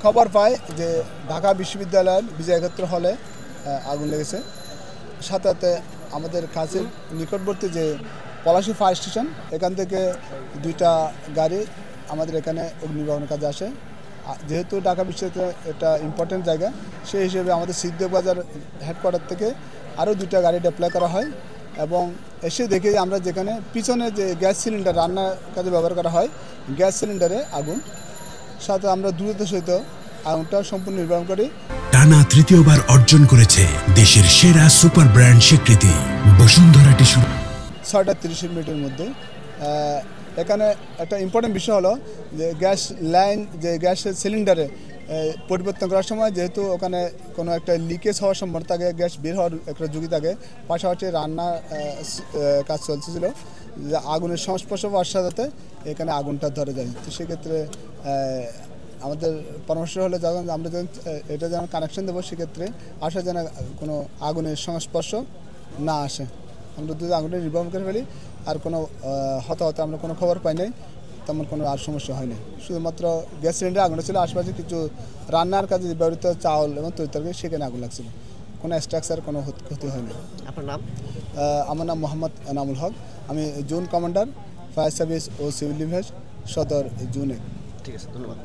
খবর পাই যে ঢাকা বিশ্ববিদ্যালয়ের বিজয় ক্ষেত্র হলে আগুন লেগেছে। সাথে সাথে আমাদের কাছের নিকটবর্তী যে পলাশী ফায়ার স্টেশন, এখান থেকে 2টা গাড়ি আমাদের এখানে অগ্নি নির্বাপনের কাজে আসে। যেহেতু ঢাকা বিশ্ববিদ্যালয় একটা ইম্পর্টেন্ট জায়গা, সেই হিসেবে আমাদের সিদ্দিকবাজার হেডকোয়ার্টার থেকে আরও 2টা গাড়ি ডিপ্লয় করা হয় এবং এসে দেখে আমরা যেখানে পিছনে যে গ্যাস সিলিন্ডার রান্নার কাজে ব্যবহার করা হয়, গ্যাস সিলিন্ডারে আগুন। সাথে আমরা দ্রুততার সহিত আগুনটা সম্পূর্ণ নির্বাপন করি। টানা তৃতীয়বার অর্জন করেছে দেশের সেরা সুপার ব্র্যান্ড স্বীকৃতি বসুন্ধরা টিস্যু। 6:30 মধ্যে এখানে একটা ইম্পর্টেন্ট বিষয় হলো যে গ্যাস লাইন, যে গ্যাসের সিলিন্ডারে পরিবর্তন করার সময় যেহেতু ওখানে কোনো একটা লিকেজ হওয়ার সম্ভাবনা থাকে, গ্যাস বের হওয়ার একটা ঝুঁকি থাকে, পাশাপাশি রান্নার কাজ চলতেছিল, যে আগুনের সংস্পর্শ হওয়ার সাথে এখানে আগুনটা ধরে যায়। তো সেক্ষেত্রে আমাদের পরামর্শ হলে যখন আমরা যখন এটা যেন কানেকশন দেবো, সেক্ষেত্রে আসা যেন কোনো আগুনের সংস্পর্শ না আসে। আমরা যদি আগুনটা নির্বাপন করে ফেলি, আর কোনো হতাহত আমরা কোনো খবর পাই নাই, তেমন কোনো আর সমস্যা হয়নি। শুধুমাত্র গ্যাস সিলিন্ডার আগুন ছিল, আশপাশে কিছু রান্নার কাজে ব্যবহৃত চাউল এবং তৈরি সেখানে আগুন লাগছিল। কোনো স্ট্রাকচার, কোনো ক্ষতি হয়নি। আপনার নাম? আমার নাম মোহাম্মদ এনামুল হক। আমি জোন কমান্ডার, ফায়ার সার্ভিস ও সিভিল ডিফেন্স সদর জোন 1। ঠিক আছে, ধন্যবাদ।